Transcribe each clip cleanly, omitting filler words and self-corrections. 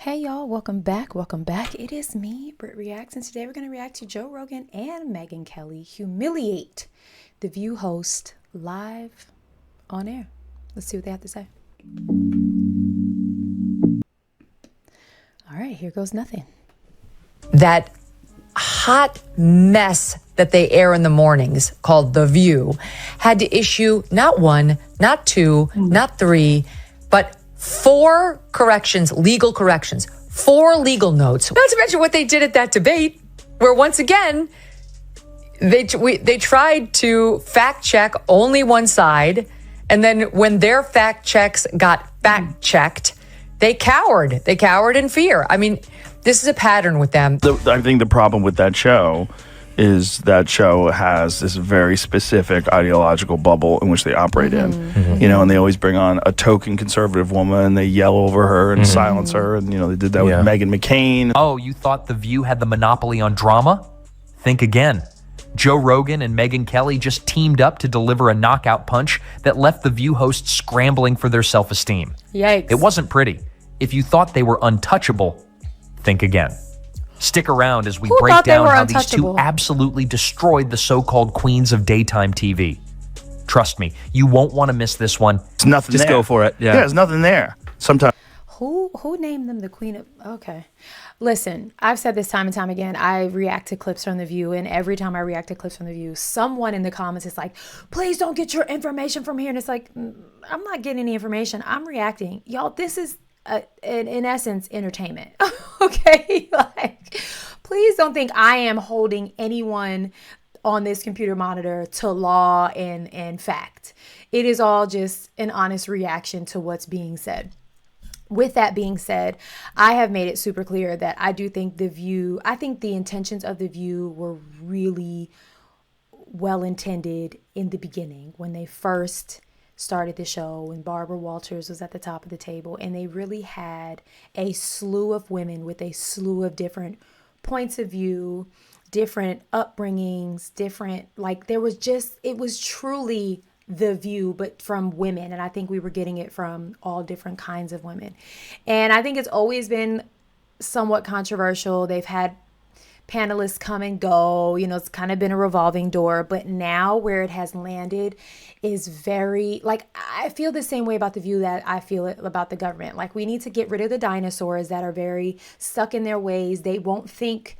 Hey y'all, welcome back. Welcome back. It is me, BrittReacts, and today we're going to react to Joe Rogan and Megyn Kelly humiliate the View host live on air. Let's see what they have to say. All right, here goes nothing. That hot mess that they air in the mornings called The View had to issue not one, not two, not three, but four corrections, legal corrections, four legal notes. Not to mention what they did at that debate, where once again, they tried to fact check only one side. And then when their fact checks got fact checked, they cowered. They cowered in fear. I mean, this is a pattern with them. I think the problem with that show is that show has this very specific ideological bubble in which they operate in. You know, and they always bring on a token conservative woman, they yell over her and silence her. And, you know, they did that with Megyn McCain. Oh, you thought The View had the monopoly on drama? Think again. Joe Rogan and Megyn Kelly just teamed up to deliver a knockout punch that left The View hosts scrambling for their self-esteem. Yikes. It wasn't pretty. If you thought they were untouchable, think again. Stick around as we break down how these two absolutely destroyed the so-called queens of daytime TV. Trust me, you won't want to miss this one. It's nothing Just there. go for it. Yeah, there's nothing there. Sometimes. Who named them the queen of... Okay. Listen, I've said this time and time again. I react to clips from The View, and every time I react to clips from The View, someone in the comments is like, please don't get your information from here. And it's like, I'm not getting any information. I'm reacting. Y'all, this is... in essence, entertainment. Okay, like, please don't think I am holding anyone on this computer monitor to law and fact. It is all just an honest reaction to what's being said. With that being said, I have made it super clear that I do think The View, I think the intentions of The View were really well intended in the beginning when they first started the show, and Barbara Walters was at the top of the table, and they really had a slew of women with a slew of different points of view, different upbringings, different, like, there was just, it was truly The View, but from women. And I think we were getting it from all different kinds of women. And I think it's always been somewhat controversial. They've had panelists come and go, you know, it's kind of been a revolving door, but now where it has landed is very, like, I feel the same way about The View that I feel it about the government. Like, we need to get rid of the dinosaurs that are very stuck in their ways. They won't think,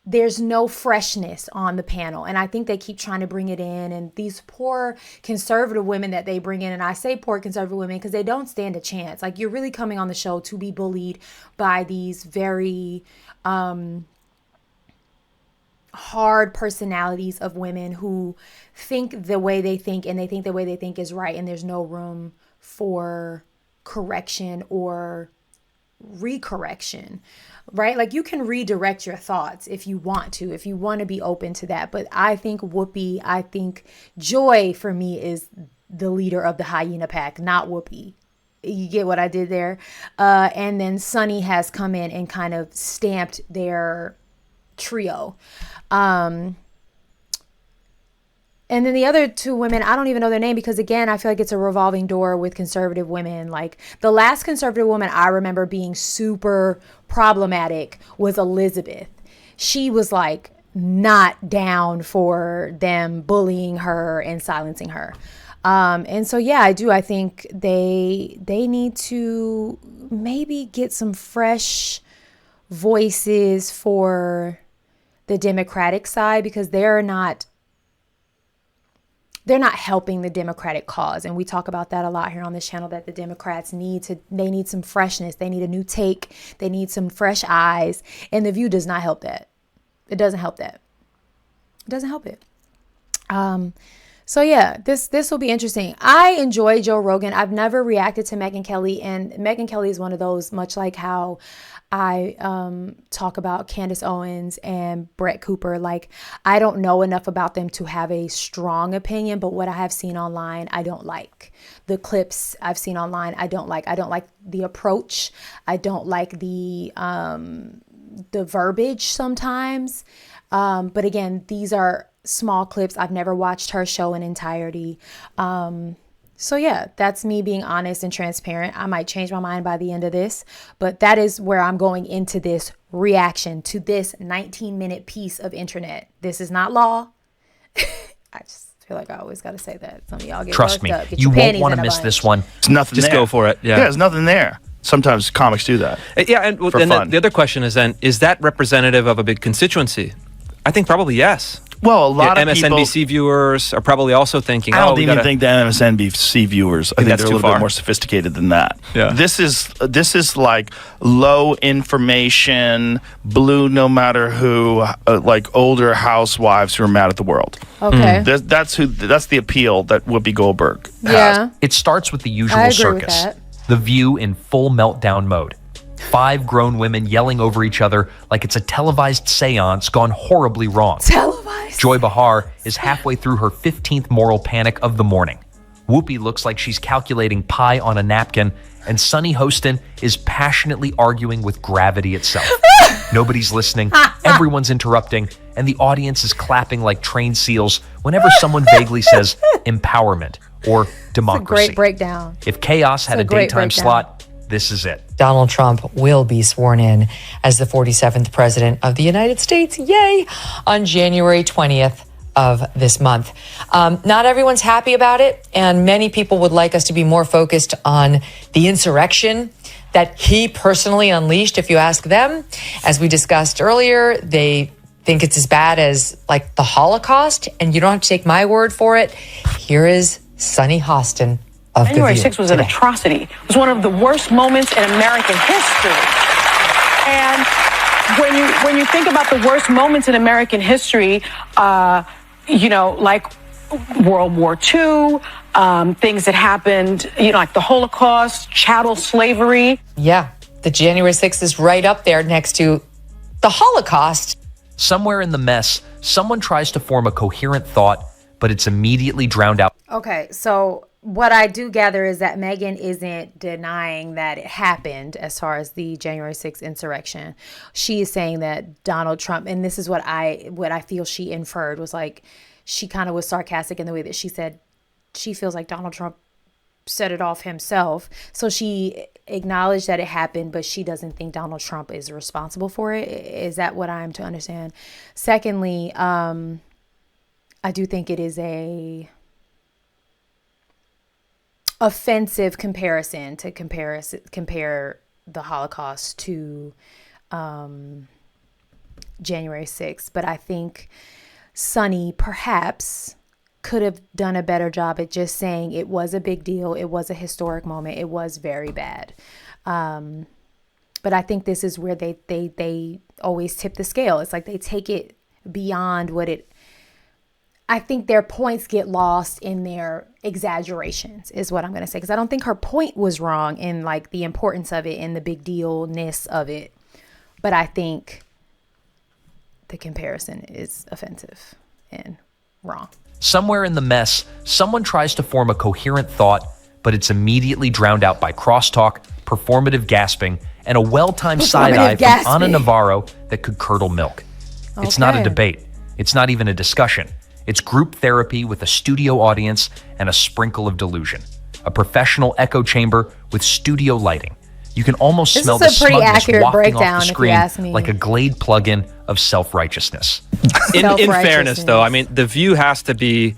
there's no freshness on the panel. And I think they keep trying to bring it in, and these poor conservative women that they bring in, and I say poor conservative women because they don't stand a chance. Like, you're really coming on the show to be bullied by these very, hard personalities of women who think the way they think, and they think the way they think is right, and there's no room for correction or recorrection, right? Like, you can redirect your thoughts if you want to be open to that. But I think Whoopi, I think Joy for me is the leader of the hyena pack, not Whoopi. You get what I did there? And then Sunny has come in and kind of stamped their trio. And then the other two women, I don't even know their name because, again, I feel like it's a revolving door with conservative women. Like, the last conservative woman I remember being super problematic was Elizabeth. She was like not down for them bullying her and silencing her. And so, yeah, I think they need to maybe get some fresh voices for the Democratic side, because they're not helping the Democratic cause. And we talk about that a lot here on this channel, that the Democrats need some freshness. They need a new take. They need some fresh eyes. And The View does not help that. It doesn't help that. It doesn't help it. So yeah, this will be interesting. I enjoy Joe Rogan. I've never reacted to Megyn Kelly, and Megyn Kelly is one of those, much like how I talk about Candace Owens and Brett Cooper. Like, I don't know enough about them to have a strong opinion, but what I have seen online, I don't like. The clips I've seen online, I don't like. I don't like the approach. I don't like the verbiage sometimes. But again, these are small clips. I've never watched her show in entirety. So yeah, that's me being honest and transparent. I might change my mind by the end of this, but that is where I'm going into this reaction to this 19-minute piece of internet. This is not law. I just feel like I always got to say that. Some of y'all get Trust me, up, you won't want to miss this one. It's nothing Just there. go for it. Yeah, there's nothing there. Sometimes comics do that. Yeah, and then the other question is then, is that representative of a big constituency? I think probably yes. Well, a lot of MSNBC people, viewers are probably also thinking, I don't even think the MSNBC viewers. I think that's they're a too little bit far. more sophisticated than that. Yeah. This is like low information, blue no matter who, like older housewives who are mad at the world. Okay. That's the appeal that Whoopi Goldberg has. Yeah. It starts with the I usual agree circus. with The View in full meltdown mode. 5 grown women yelling over each other like it's a televised seance gone horribly wrong. Televised. Joy Behar is halfway through her 15th moral panic of the morning. Whoopi looks like she's calculating pi on a napkin, and Sunny Hostin is passionately arguing with gravity itself. Nobody's listening, everyone's interrupting, and the audience is clapping like trained seals whenever someone vaguely says empowerment or democracy. Great breakdown. If chaos had a great daytime breakdown. slot, this is it. Donald Trump will be sworn in as the 47th president of the United States, yay, on January 20th of this month. Not everyone's happy about it, and many people would like us to be more focused on the insurrection that he personally unleashed, if you ask them. As we discussed earlier, they think it's as bad as like the Holocaust, and you don't have to take my word for it. Here is Sunny Hostin. January 6th was an atrocity. It was one of the worst moments in American history. And when you think about the worst moments in American history, like World War II, things that happened, like the Holocaust, chattel slavery. Yeah, the January 6th is right up there next to the Holocaust. Somewhere in the mess, someone tries to form a coherent thought, but it's immediately drowned out. Okay, so what I do gather is that Megyn isn't denying that it happened as far as the January 6th insurrection. She is saying that Donald Trump, and this is what I feel she inferred, was like she kind of was sarcastic in the way that she said she feels like Donald Trump set it off himself. So she acknowledged that it happened, but she doesn't think Donald Trump is responsible for it. Is that what I'm to understand? Secondly, I do think it is a offensive comparison to compare the Holocaust to January 6th. But I think Sunny perhaps could have done a better job at just saying it was a big deal. It was a historic moment. It was very bad. But I think this is where they always tip the scale. It's like they take it beyond what it, I think their points get lost in their exaggerations is what I'm going to say. Because I don't think her point was wrong in like the importance of it and the big deal-ness of it. But I think the comparison is offensive and wrong. Somewhere in the mess, someone tries to form a coherent thought, but it's immediately drowned out by crosstalk, performative gasping, and a well-timed side-eye from Ana Navarro that could curdle milk. It's not a debate. It's not even a discussion. It's group therapy with a studio audience and a sprinkle of delusion. A professional echo chamber with studio lighting. You can almost smell the smugness wafting off the screen like a Glade plug-in of self-righteousness. In fairness, though, I mean, The View has to be,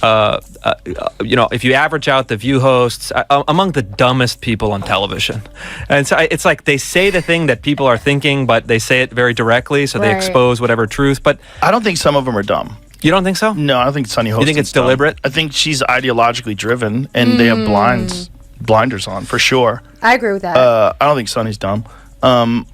if you average out The View hosts, among the dumbest people on television. And so it's like they say the thing that people are thinking, but they say it very directly, so they expose whatever truth. But I don't think some of them are dumb. You don't think so? No, I don't think Sunny Hostin. You think it's deliberate? I think she's ideologically driven, and they have blinders on for sure. I agree with that. I don't think Sunny's dumb, but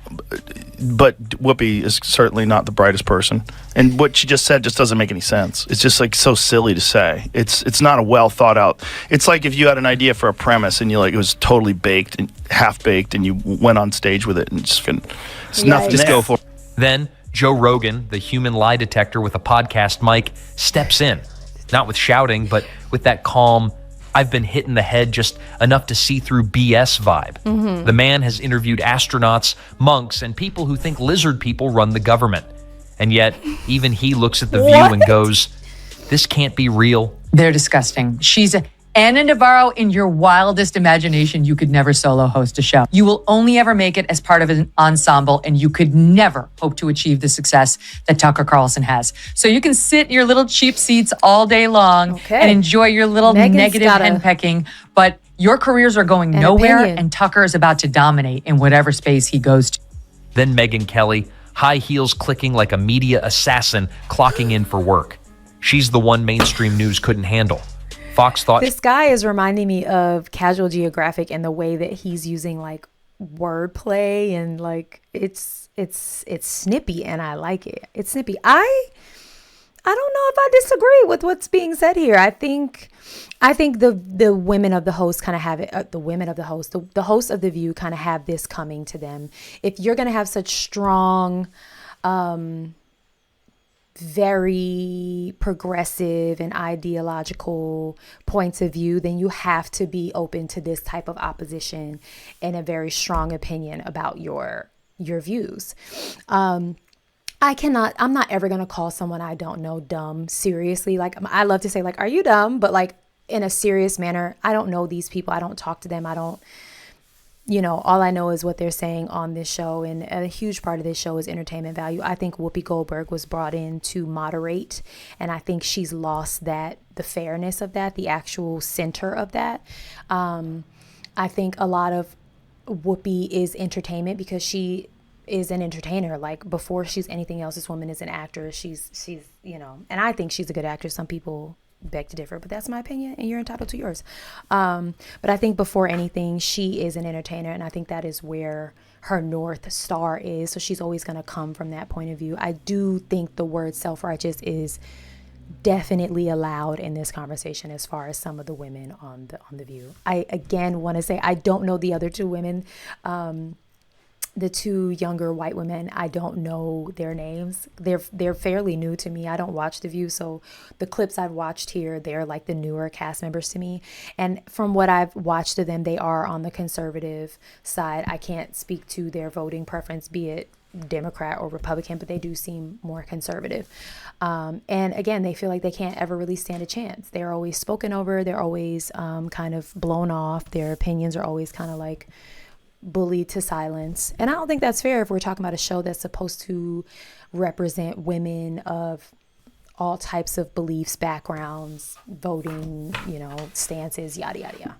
Whoopi is certainly not the brightest person. And what she just said just doesn't make any sense. It's just like so silly to say. It's not a well thought out. It's like if you had an idea for a premise and it was totally baked and half baked, and you went on stage with it and just nothing. Just go for it. Then Joe Rogan, the human lie detector with a podcast mic, steps in, not with shouting, but with that calm, I've been hit in the head just enough to see through BS vibe. The man has interviewed astronauts, monks, and people who think lizard people run the government. And yet, even he looks at The View and goes, this can't be real. They're disgusting. She's Anna Navarro, in your wildest imagination, you could never solo host a show. You will only ever make it as part of an ensemble, and you could never hope to achieve the success that Tucker Carlson has. So you can sit in your little cheap seats all day long and enjoy your little negative henpecking, but your careers are going nowhere, and Tucker is about to dominate in whatever space he goes to. Then Megyn Kelly, high heels clicking like a media assassin, clocking in for work. She's the one mainstream news couldn't handle. Fox thought this guy is reminding me of Casual Geographic and the way that he's using like wordplay and like it's snippy and I like it. It's snippy. I don't know if I disagree with what's being said here. I think the women of the host kind of have it. The women of the host, the hosts of The View kind of have this coming to them. If you're going to have such strong, very progressive and ideological points of view, then you have to be open to this type of opposition and a very strong opinion about your views. I'm not ever going to call someone I don't know dumb, seriously. Like, I love to say, like, are you dumb? But like in a serious manner, I don't know these people. I don't talk to them. All I know is what they're saying on this show. And a huge part of this show is entertainment value. I think Whoopi Goldberg was brought in to moderate. And I think she's lost the fairness of that, the actual center of that. I think a lot of Whoopi is entertainment because she is an entertainer. Like, before she's anything else, this woman is an actress. She's and I think she's a good actress. Some people beg to differ, but that's my opinion and you're entitled to yours. But I think before anything, she is an entertainer, and I think that is where her North Star is. So she's always going to come from that point of view. I do think the word self-righteous is definitely allowed in this conversation as far as some of the women on the View. I again want to say I don't know the other two women. The two younger white women, I don't know their names. They're fairly new to me. I don't watch The View, so the clips I've watched here, they're like the newer cast members to me. And from what I've watched of them, they are on the conservative side. I can't speak to their voting preference, be it Democrat or Republican, but they do seem more conservative. And again, they feel like they can't ever really stand a chance. They're always spoken over. They're always kind of blown off. Their opinions are always kind of like bullied to silence. And I don't think that's fair if we're talking about a show that's supposed to represent women of all types of beliefs, backgrounds, voting, stances, yada, yada, yada.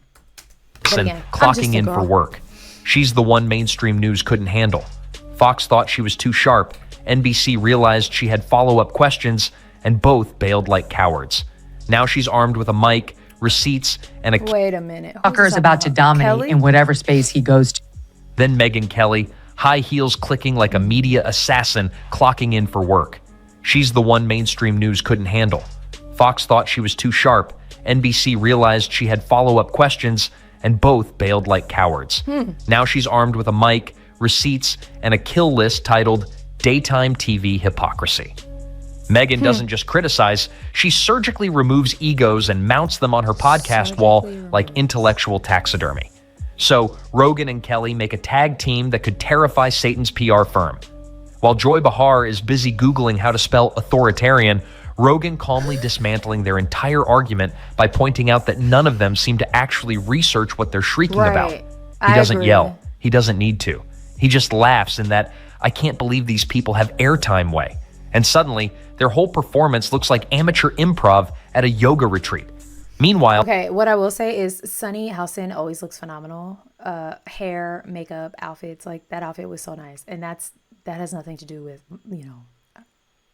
But again, clocking in for work. She's the one mainstream news couldn't handle. Fox thought she was too sharp. NBC realized she had follow-up questions, and both bailed like cowards. Now she's armed with a mic, receipts, and a... Wait a minute. Tucker is about to dominate in whatever space he goes to. Then Megyn Kelly, high heels clicking like a media assassin, clocking in for work. She's the one mainstream news couldn't handle. Fox thought she was too sharp. NBC realized she had follow-up questions, and both bailed like cowards. Now she's armed with a mic, receipts, and a kill list titled Daytime TV Hypocrisy. Megyn doesn't just criticize, she surgically removes egos and mounts them on her podcast wall like intellectual taxidermy. So Rogan and Kelly make a tag team that could terrify Satan's PR firm. While Joy Behar is busy Googling how to spell authoritarian, Rogan calmly dismantling their entire argument by pointing out that none of them seem to actually research what they're shrieking about. He doesn't yell. He doesn't need to. He just laughs in that I can't believe these people have airtime way. And suddenly, their whole performance looks like amateur improv at a yoga retreat. Meanwhile... Okay, what I will say is Sunny Housen always looks phenomenal. Hair, makeup, outfits, like that outfit was so nice. And that has nothing to do with,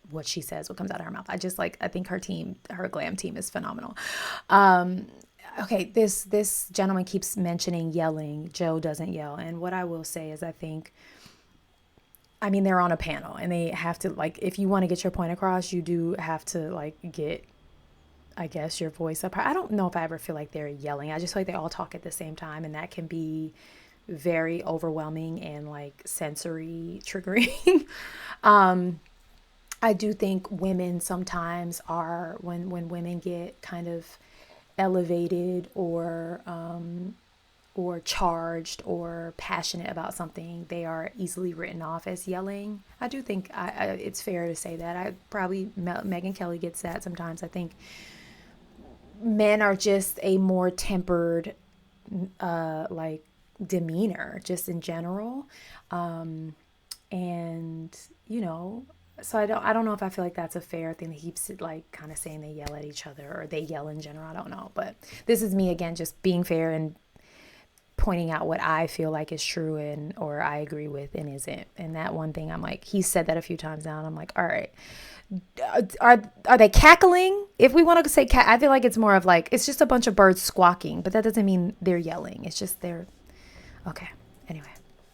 what she says, what comes out of her mouth. I think her glam team is phenomenal. Okay, this gentleman keeps mentioning yelling. Joe doesn't yell. And what I will say is they're on a panel and they have to, like, if you want to get your point across, you do have to, like, get, I guess, your voice up. I don't know if I ever feel like they're yelling. I just feel like they all talk at the same time, and that can be very overwhelming and, like, sensory triggering. I do think women sometimes are, when women get kind of elevated or charged or passionate about something, they are easily written off as yelling. I do think it's fair to say that. Megyn Kelly gets that sometimes. I think men are just a more tempered, like demeanor, just in general, and so I don't know if I feel like that's a fair thing. He keeps like kind of saying they yell at each other or they yell in general. I don't know, but this is me again, just being fair and pointing out what I feel like is true and or I agree with and isn't. And that one thing, I'm like, he said that a few times now, and I'm like, all right, are they cackling? If we want to say I feel like it's more of like it's just a bunch of birds squawking, but that doesn't mean they're yelling. It's just they're okay. Anyway.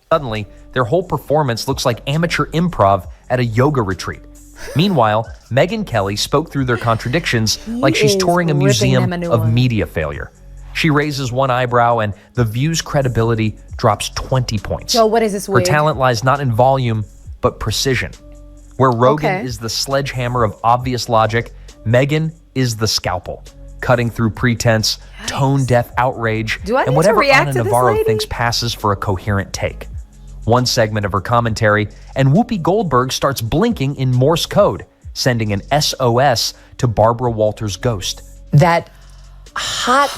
Suddenly, their whole performance looks like amateur improv at a yoga retreat. Meanwhile, Megyn Kelly spoke through their contradictions like she's touring a museum of media failure. She raises one eyebrow and The View's credibility drops 20 points. So what is this wig? Her talent lies not in volume, but precision. Where Rogan is the sledgehammer of obvious logic, Megyn is the scalpel, cutting through pretense, tone-deaf outrage, and whatever Ana Navarro thinks passes for a coherent take. One segment of her commentary, and Whoopi Goldberg starts blinking in Morse code, sending an SOS to Barbara Walters' ghost. That hot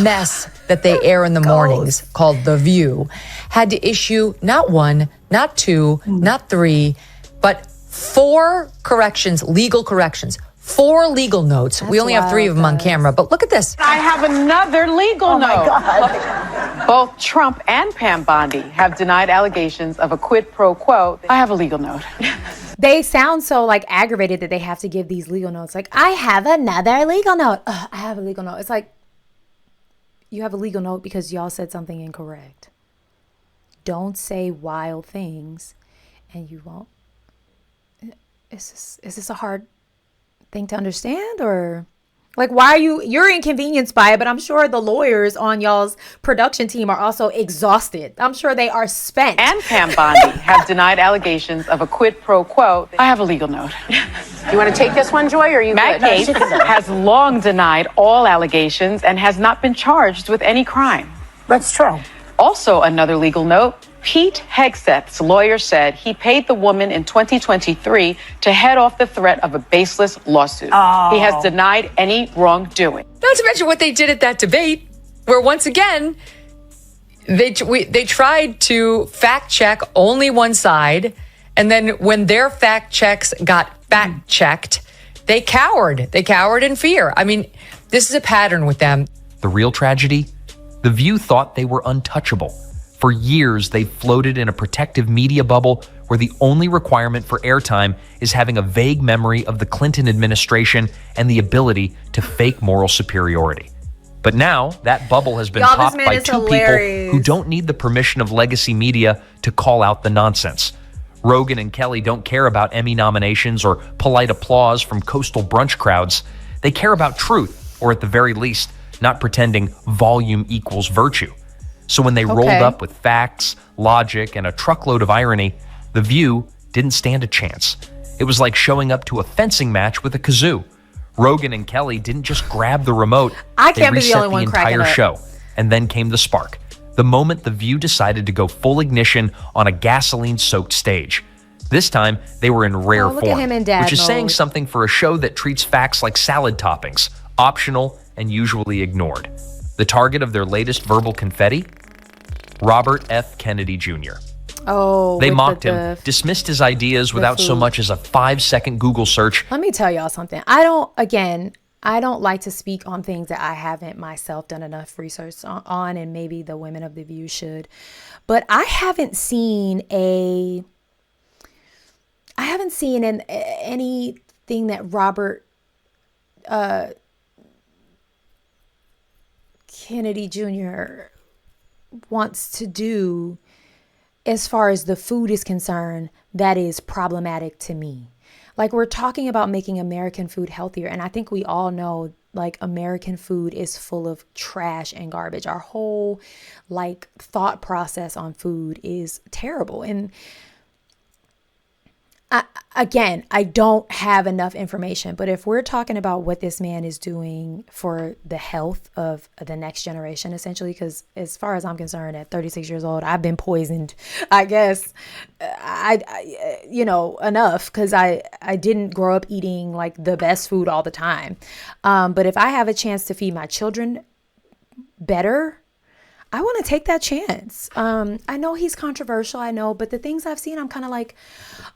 mess that they air in the mornings, called The View, had to issue not one, not two, not three, but 4 corrections, legal corrections. 4 legal notes. We only have 3 of them on camera, but look at this. I have another legal note. God. Both Trump and Pam Bondi have denied allegations of a quid pro quo. I have a legal note. They sound so like aggravated that they have to give these legal notes. Like, I have another legal note. I have a legal note. It's like, you have a legal note because y'all said something incorrect. Don't say wild things and you won't. Is this a hard thing to understand, or like why are you're inconvenienced by it, but I'm sure the lawyers on y'all's production team are also exhausted. I'm sure they are spent. And Pam Bondi have denied allegations of a quid pro quo. I have a legal note. You want to take this one, Joy, or are you Matt good? Gaetz has long denied all allegations and has not been charged with any crime. That's true. Also, another legal note. Pete Hegseth's lawyer said he paid the woman in 2023 to head off the threat of a baseless lawsuit. He has denied any wrongdoing. Not to mention what they did at that debate, where once again, they tried to fact check only one side, and then when their fact checks got fact checked, they cowered. They cowered in fear. I mean, this is a pattern with them. The real tragedy? The View thought they were untouchable. For years, they floated in a protective media bubble where the only requirement for airtime is having a vague memory of the Clinton administration and the ability to fake moral superiority. But now, that bubble has been popped by 2 people who don't need the permission of legacy media to call out the nonsense. Rogan and Kelly don't care about Emmy nominations or polite applause from coastal brunch crowds. They care about truth, or at the very least, not pretending volume equals virtue. So when they rolled up with facts, logic, and a truckload of irony, The View didn't stand a chance. It was like showing up to a fencing match with a kazoo. Rogan and Kelly didn't just grab the remote. I can't be the only one cracking up. They reset the entire show. And then came the spark. The moment The View decided to go full ignition on a gasoline-soaked stage. This time, they were in rare form, which is saying something for a show that treats facts like salad toppings, optional and usually ignored. The target of their latest verbal confetti? Robert F. Kennedy Jr. They mocked him, dismissed his ideas without so much as a 5-second Google search. Let me tell y'all something. I don't like to speak on things that I haven't myself done enough research on, and maybe the women of The View should. But I haven't seen anything that Robert Kennedy Jr. wants to do as far as the food is concerned that is problematic to me. Like, we're talking about making American food healthier, and I think we all know like American food is full of trash and garbage. Our whole like thought process on food is terrible. And I don't have enough information, but if we're talking about what this man is doing for the health of the next generation, essentially, because as far as I'm concerned, at 36 years old, I've been poisoned, I guess. you know, enough, because I didn't grow up eating like the best food all the time. But if I have a chance to feed my children better, I want to take that chance. I know he's controversial, I know, but the things I've seen, I'm kind of like,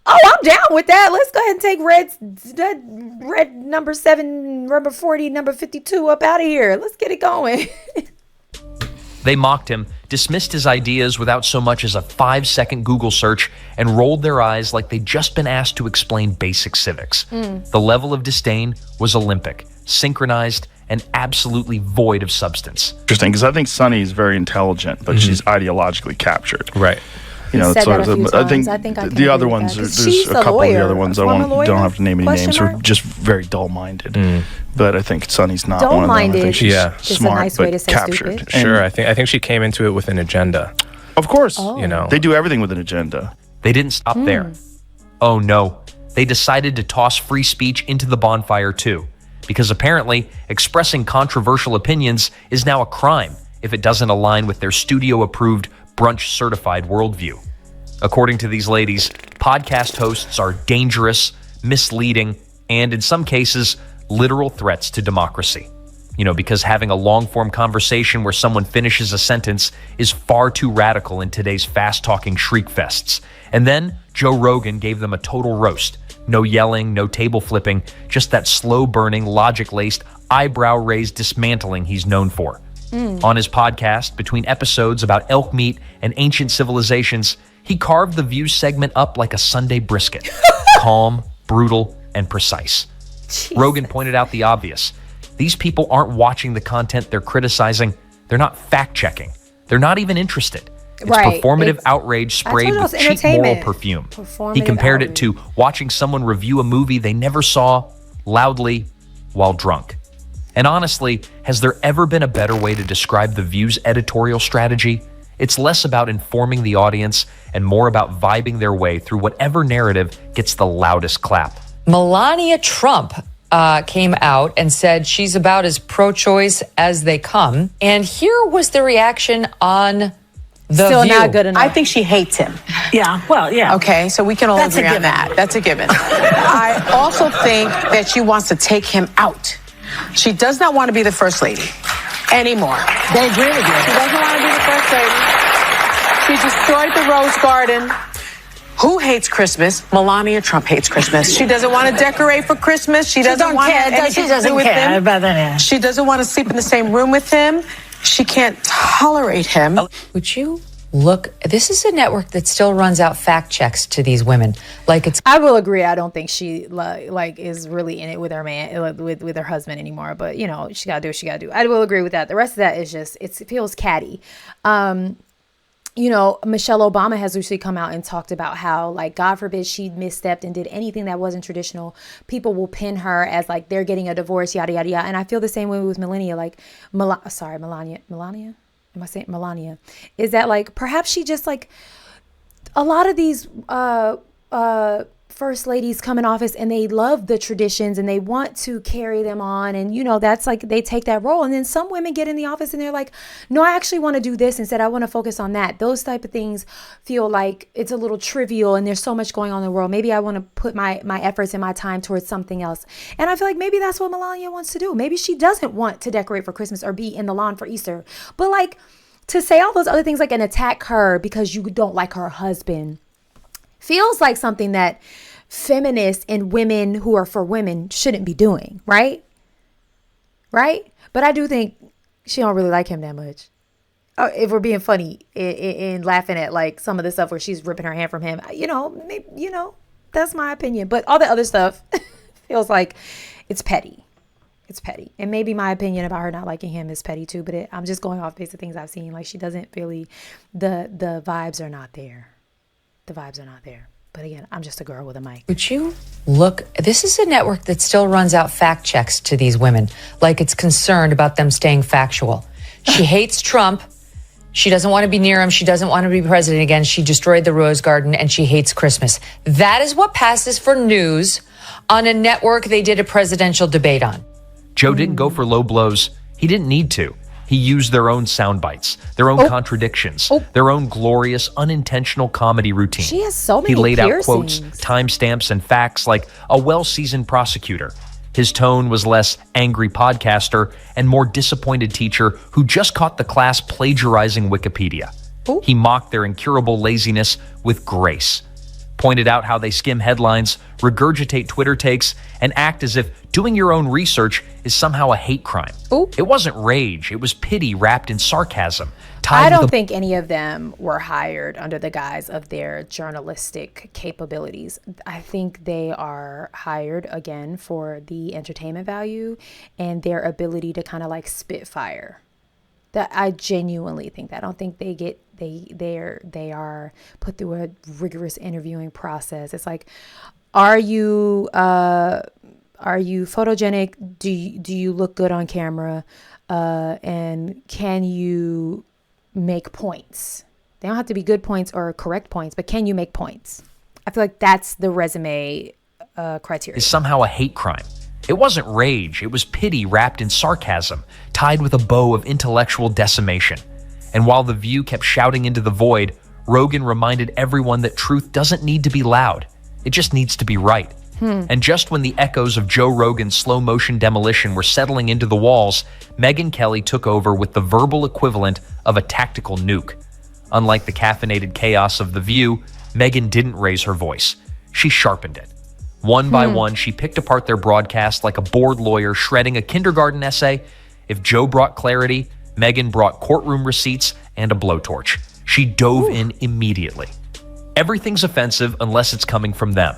oh, I'm down with that. Let's go ahead and take red number 7, number 40, number 52 up out of here. Let's get it going. They mocked him, dismissed his ideas without so much as a 5-second Google search, and rolled their eyes like they'd just been asked to explain basic civics. The level of disdain was Olympic, synchronized, and absolutely void of substance. Interesting, because I think Sunny's very intelligent, but she's ideologically captured. Right. You know, said sort that a few of. I think times. the other ones, there's a couple of the other ones. I don't have to name any names. Are just very dull-minded. But I think Sunny's not one of them. I think she's just smart, a nice way to say captured. stupid. Sure, I think she came into it with an agenda. Of course, you know, they do everything with an agenda. They didn't stop there. Oh no, they decided to toss free speech into the bonfire too, because apparently expressing controversial opinions is now a crime if it doesn't align with their studio-approved, brunch-certified worldview. According to these ladies, podcast hosts are dangerous, misleading, and in some cases, literal threats to democracy. You know, because having a long-form conversation where someone finishes a sentence is far too radical in today's fast-talking shriek fests. And then Joe Rogan gave them a total roast. No yelling, no table flipping, just that slow-burning, logic-laced, eyebrow-raised dismantling he's known for. On his podcast, between episodes about elk meat and ancient civilizations, he carved the View segment up like a Sunday brisket. Calm, brutal, and precise. Jesus. Rogan pointed out the obvious. These people aren't watching the content they're criticizing. They're not fact-checking. They're not even interested. It's performative outrage sprayed with cheap moral perfume. He compared it to watching someone review a movie they never saw, loudly, while drunk. And honestly, has there ever been a better way to describe The View's editorial strategy? It's less about informing the audience and more about vibing their way through whatever narrative gets the loudest clap. Melania Trump came out and said she's about as pro-choice as they come. And here was the reaction on The Still View. not good enough. I think she hates him. Yeah, well, yeah. Okay, so we can all That's a agree on given. that. That's a given. I also think that she wants to take him out. She does not want to be the first lady anymore. They agree with you. She doesn't want to be the first lady. She destroyed the Rose Garden. Who hates Christmas? Melania Trump hates Christmas. She doesn't want to decorate for Christmas. She doesn't want to have anything to do with him. She doesn't want to sleep in the same room with him. She can't tolerate him. Would you look? This is a network that still runs out fact checks to these women. Like it's. I will agree. I don't think she like is really in it with her man, with her husband anymore. But you know, she gotta do what she gotta do. I will agree with that. The rest of that is just it feels catty. You know, Michelle Obama has recently come out and talked about how, like, God forbid she misstepped and did anything that wasn't traditional, people will pin her as like they're getting a divorce, yada yada yada. And I feel the same way with Melania. Like, Melania. Am I saying Melania? Is that like perhaps she just like a lot of these first ladies come in office and they love the traditions and they want to carry them on, and you know that's like they take that role, and then some women get in the office and they're like, no, I actually want to do this instead. I want to focus on that. Those type of things feel like it's a little trivial and there's so much going on in the world. Maybe I want to put my efforts and my time towards something else. And I feel like maybe that's what Melania wants to do. Maybe she doesn't want to decorate for Christmas or be in the lawn for Easter, but like to say all those other things like and attack her because you don't like her husband feels like something that feminists and women who are for women shouldn't be doing, right? But I do think she don't really like him that much. If we're being funny and laughing at like some of the stuff where she's ripping her hand from him, you know, maybe, you know, that's my opinion. But all the other stuff feels like it's petty. It's petty. And maybe my opinion about her not liking him is petty too, but I'm just going off based of things I've seen. Like she doesn't really, the vibes are not there. The vibes are not there. But again, I'm just a girl with a mic. Would you look? This is a network that still runs out fact checks to these women. Like it's concerned about them staying factual. She hates Trump. She doesn't want to be near him. She doesn't want to be president again. She destroyed the Rose Garden and she hates Christmas. That is what passes for news on a network they did a presidential debate on. Joe didn't go for low blows. He didn't need to. He used their own sound bites, their own contradictions, their own glorious, unintentional comedy routine. She has so many He laid piercings. out quotes, timestamps, and facts like a well-seasoned prosecutor. His tone was less angry podcaster and more disappointed teacher who just caught the class plagiarizing Wikipedia. He mocked their incurable laziness with grace, pointed out how they skim headlines, regurgitate Twitter takes, and act as if doing your own research is somehow a hate crime. It wasn't rage, it was pity wrapped in sarcasm. I don't think any of them were hired under the guise of their journalistic capabilities. I think they are hired, again, for the entertainment value and their ability to kind of like spit fire. That I genuinely think that. I don't think they are put through a rigorous interviewing process. It's like, are you photogenic? Do you look good on camera? And can you make points? They don't have to be good points or correct points, but can you make points? I feel like that's the resume criteria. Is somehow a hate crime. It wasn't rage, it was pity wrapped in sarcasm, tied with a bow of intellectual decimation. And while The View kept shouting into the void, Rogan reminded everyone that truth doesn't need to be loud. It just needs to be right. And just when the echoes of Joe Rogan's slow-motion demolition were settling into the walls, Megyn Kelly took over with the verbal equivalent of a tactical nuke. Unlike the caffeinated chaos of The View, Megyn didn't raise her voice. She sharpened it. One by one, she picked apart their broadcast like a bored lawyer shredding a kindergarten essay. If Joe brought clarity, Megyn brought courtroom receipts and a blowtorch. She dove in immediately. Everything's offensive unless it's coming from them.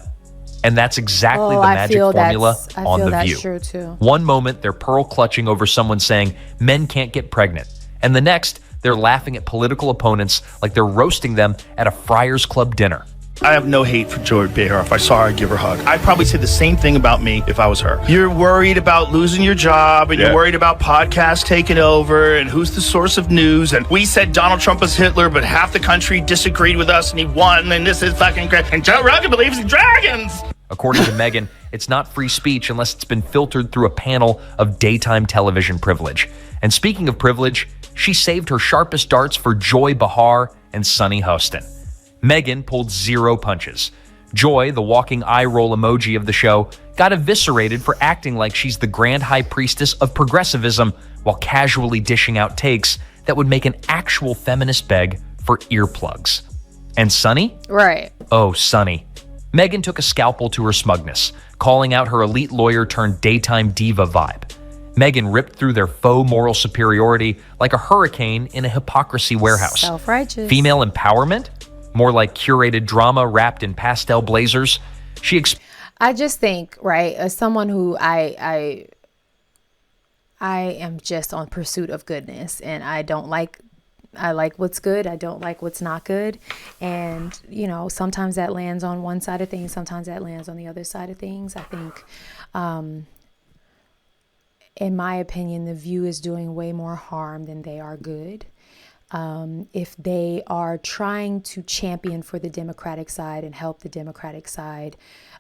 And that's exactly the magic formula on The View. True too. One moment, they're pearl clutching over someone saying men can't get pregnant. And the next, they're laughing at political opponents like they're roasting them at a Friars Club dinner. I have no hate for Joy Behar. If I saw her, I'd give her a hug. I'd probably say the same thing about me if I was her. You're worried about losing your job, and you're worried about podcasts taking over, and who's the source of news, and we said Donald Trump was Hitler, but half the country disagreed with us, and he won, and this is fucking great, and Joe Rogan believes in dragons! According to Megyn, it's not free speech unless it's been filtered through a panel of daytime television privilege. And speaking of privilege, she saved her sharpest darts for Joy Behar and Sunny Hostin. Megyn pulled zero punches. Joy, the walking eye roll emoji of the show, got eviscerated for acting like she's the grand high priestess of progressivism while casually dishing out takes that would make an actual feminist beg for earplugs. And Sunny? Right. Oh, Sunny. Megyn took a scalpel to her smugness, calling out her elite lawyer turned daytime diva vibe. Megyn ripped through their faux moral superiority like a hurricane in a hypocrisy warehouse. Self-righteous. Female empowerment? More like curated drama wrapped in pastel blazers. I just think, right, as someone who I am just on pursuit of goodness, and I like what's good. I don't like what's not good. And, you know, sometimes that lands on one side of things. Sometimes that lands on the other side of things. I think, in my opinion, The View is doing way more harm than they are good. If they are trying to champion for the Democratic side and help the Democratic side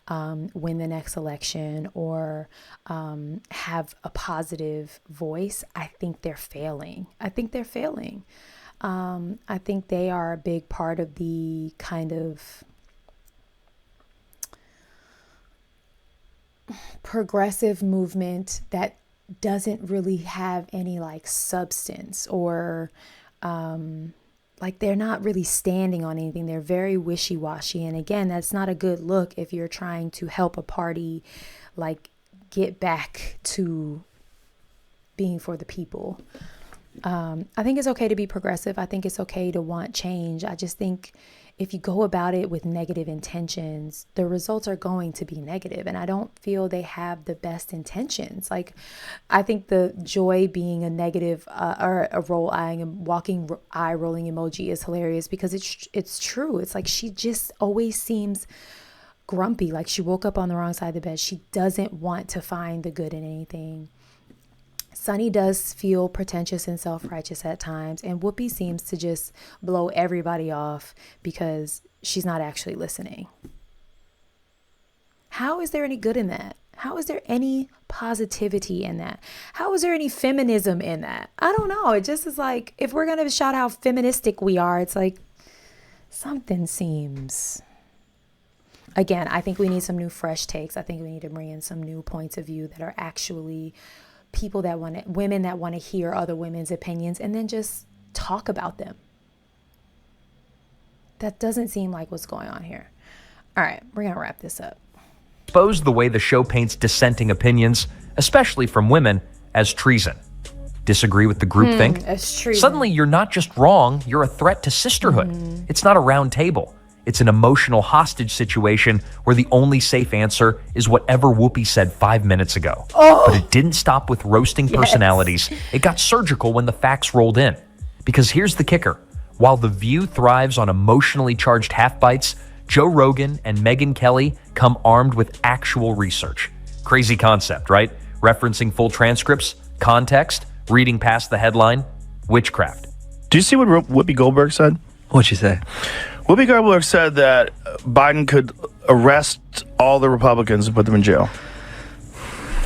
win the next election or have a positive voice, I think they're failing. I think they are a big part of the kind of progressive movement that doesn't really have any like substance or like they're not really standing on anything. They're very wishy-washy. And again, that's not a good look if you're trying to help a party like get back to being for the people. I think it's okay to be progressive. I think it's okay to want change. I just think if you go about it with negative intentions, the results are going to be negative. And I don't feel they have the best intentions. Like, I think the Joy being a negative or a walking eye rolling emoji is hilarious because it's true. It's like she just always seems grumpy, like she woke up on the wrong side of the bed. She doesn't want to find the good in anything. Sunny does feel pretentious and self-righteous at times, and Whoopi seems to just blow everybody off because she's not actually listening. How is there any good in that? How is there any positivity in that? How is there any feminism in that? I don't know. It just is like, if we're going to shout how feministic we are, it's like something seems... Again, I think we need some new fresh takes. I think we need to bring in some new points of view that are actually people that women that want to hear other women's opinions and then just talk about them. That doesn't seem like what's going on here. All right, we're going to wrap this up. Expose the way the show paints dissenting opinions, especially from women, as treason. Disagree with the groupthink? As treason. Suddenly you're not just wrong, you're a threat to sisterhood. It's not a round table. It's an emotional hostage situation where the only safe answer is whatever Whoopi said 5 minutes ago. But it didn't stop with roasting personalities. It got surgical when the facts rolled in. Because here's the kicker. While The View thrives on emotionally charged half-bites, Joe Rogan and Megyn Kelly come armed with actual research. Crazy concept, right? Referencing full transcripts, context, reading past the headline, witchcraft. Do you see what Whoopi Goldberg said? What'd she say? Whoopi Goldberg said that Biden could arrest all the Republicans and put them in jail.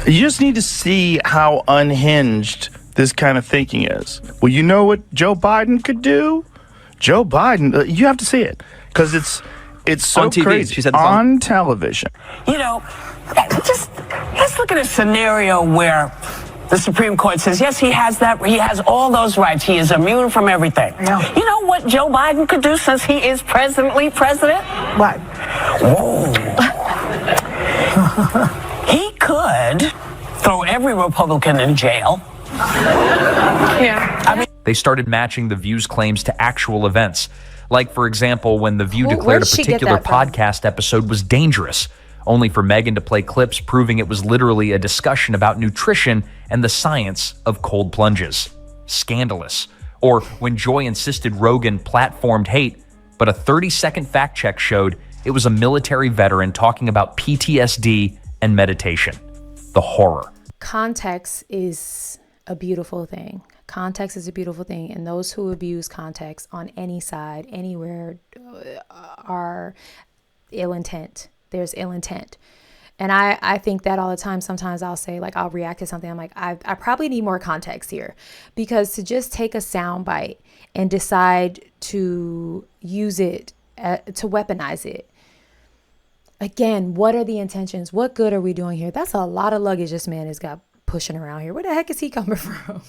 You just need to see how unhinged this kind of thinking is. Well, you know what Joe Biden could do? Joe Biden, you have to see it because it's so on TV. crazy. She said on television. You know, just let's look at a scenario where the Supreme Court says, yes, he has all those rights. He is immune from everything. Yeah. You know what Joe Biden could do since he is presently president? What? Whoa. He could throw every Republican in jail. Yeah. I mean, They started matching The View's claims to actual events. Like, for example, when The View declared a where'd she get particular that from? podcast episode was dangerous, only for Megyn to play clips proving it was literally a discussion about nutrition and the science of cold plunges. Scandalous. Or when Joy insisted Rogan platformed hate, but a 30-second fact check showed it was a military veteran talking about PTSD and meditation. The horror. Context is a beautiful thing. Context is a beautiful thing. And those who abuse context on any side, anywhere, are ill intent. There's ill intent. And I think that all the time. Sometimes I'll say, like, I'll react to something. I'm like, I probably need more context here, because to just take a sound bite and decide to use it, to weaponize it. Again, what are the intentions? What good are we doing here? That's a lot of luggage this man has got pushing around here. Where the heck is he coming from?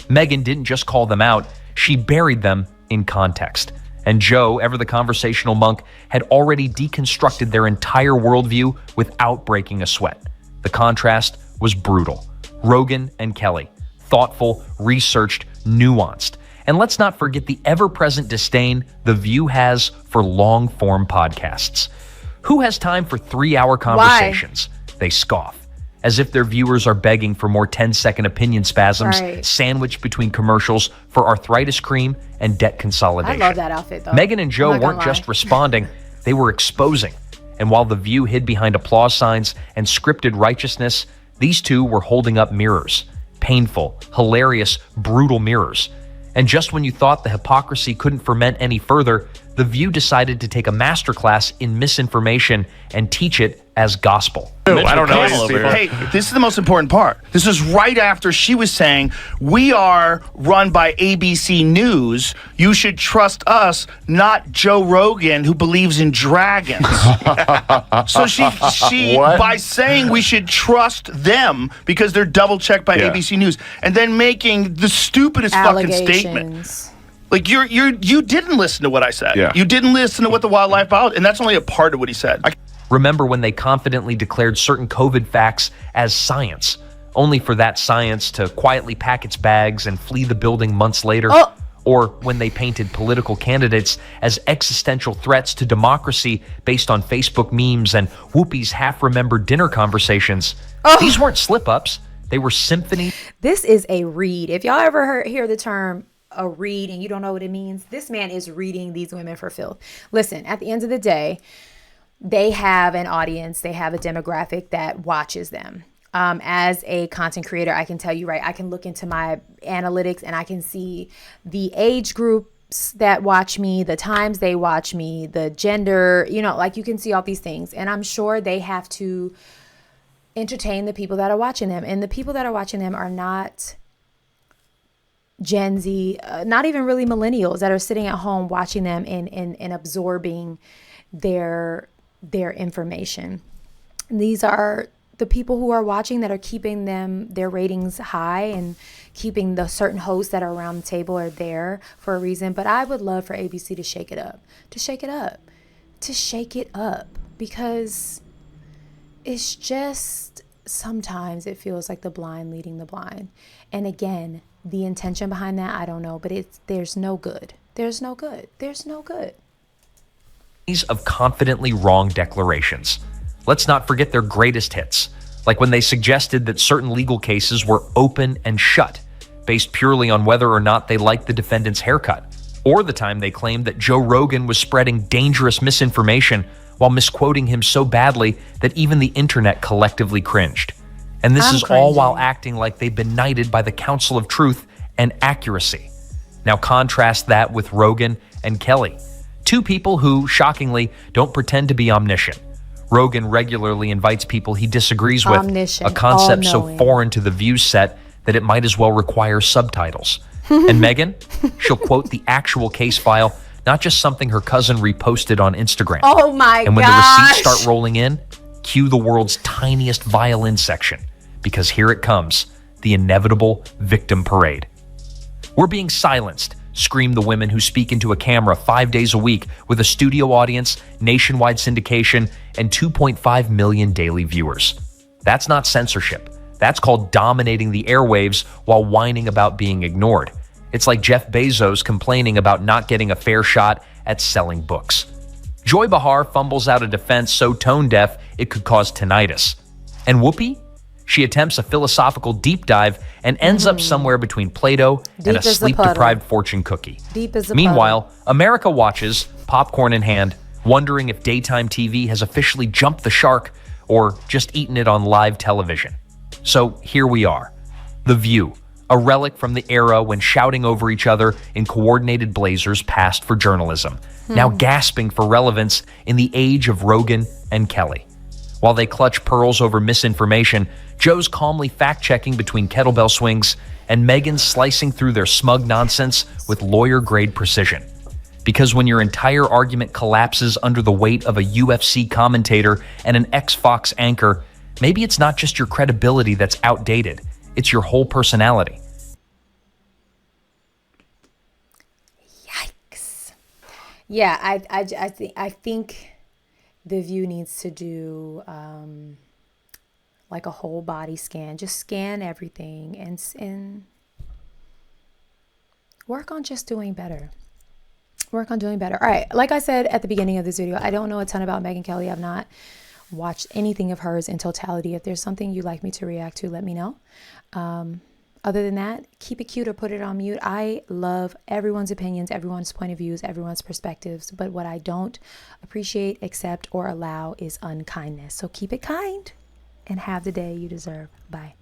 Megyn didn't just call them out, she buried them in context. And Joe, ever the conversational monk, had already deconstructed their entire worldview without breaking a sweat. The contrast was brutal. Rogan and Kelly, thoughtful, researched, nuanced. And let's not forget the ever-present disdain The View has for long-form podcasts. Who has time for 3-hour conversations? They scoff, as if their viewers are begging for more 10-second opinion spasms sandwiched between commercials for arthritis cream and debt consolidation. I love that outfit, though. Megyn and Joe weren't just responding, they were exposing. And while The View hid behind applause signs and scripted righteousness, these two were holding up mirrors. Painful, hilarious, brutal mirrors. And just when you thought the hypocrisy couldn't ferment any further, The View decided to take a masterclass in misinformation and teach it as gospel. I don't know. Hey, this is the most important part. This is right after she was saying, we are run by ABC News. You should trust us, not Joe Rogan, who believes in dragons. So she by saying we should trust them because they're double checked by ABC News, and then making the stupidest fucking statement. Like you didn't listen to what I said. Yeah. You didn't listen to what the wildlife biologist, and that's only a part of what he said. Remember when they confidently declared certain COVID facts as science, only for that science to quietly pack its bags and flee the building months later? Or when they painted political candidates as existential threats to democracy based on Facebook memes and Whoopi's half-remembered dinner conversations? These weren't slip-ups. They were symphony. This is a read. If y'all ever hear the term a read and you don't know what it means, this man is reading these women for filth. Listen, at the end of the day, they have an audience, they have a demographic that watches them. As a content creator, I can tell you, right, I can look into my analytics and I can see the age group clips that watch me, the times they watch me, the gender, you know, like you can see all these things. And I'm sure they have to entertain the people that are watching them. And the people that are watching them are not Gen Z, not even really millennials that are sitting at home watching them and absorbing their information. These are the people who are watching that are keeping their ratings high and keeping the certain hosts that are around the table are there for a reason. But I would love for ABC to shake it up, because it's just, sometimes it feels like the blind leading the blind. And again, the intention behind that, I don't know, but there's no good. Of confidently wrong declarations. Let's not forget their greatest hits, like when they suggested that certain legal cases were open and shut, based purely on whether or not they liked the defendant's haircut, or the time they claimed that Joe Rogan was spreading dangerous misinformation while misquoting him so badly that even the internet collectively cringed. And this is all while acting like they've been knighted by the Council of Truth and Accuracy. Now contrast that with Rogan and Kelly, two people who, shockingly, don't pretend to be omniscient. Rogan regularly invites people he disagrees with, a concept so foreign to the View set that it might as well require subtitles. And Megyn, she'll quote the actual case file, not just something her cousin reposted on Instagram. Oh my gosh. And when the receipts start rolling in, cue the world's tiniest violin section, because here it comes, the inevitable victim parade. We're being silenced, scream the women who speak into a camera 5 days a week with a studio audience, nationwide syndication, and 2.5 million daily viewers. That's not censorship. That's called dominating the airwaves while whining about being ignored. It's like Jeff Bezos complaining about not getting a fair shot at selling books. Joy Behar fumbles out a defense so tone-deaf it could cause tinnitus. And Whoopi? She attempts a philosophical deep dive and ends up somewhere between Plato and a sleep-deprived fortune cookie. Meanwhile, America watches, popcorn in hand, wondering if daytime TV has officially jumped the shark or just eaten it on live television. So here we are, The View, a relic from the era when shouting over each other in coordinated blazers passed for journalism, now gasping for relevance in the age of Rogan and Kelly. While they clutch pearls over misinformation, Joe's calmly fact-checking between kettlebell swings, and Megyn slicing through their smug nonsense with lawyer-grade precision. Because when your entire argument collapses under the weight of a UFC commentator and an ex-Fox anchor, maybe it's not just your credibility that's outdated, it's your whole personality. Yikes. Yeah, I think The View needs to do like a whole body scan. Just scan everything and work on just doing better. All right, like I said at the beginning of this video, I don't know a ton about Megyn Kelly. I've not watched anything of hers in totality. If there's something you'd like me to react to, let me know. Other than that, keep it cute or put it on mute. I love everyone's opinions, everyone's point of views, everyone's perspectives. But what I don't appreciate, accept, or allow is unkindness. So keep it kind and have the day you deserve. Bye.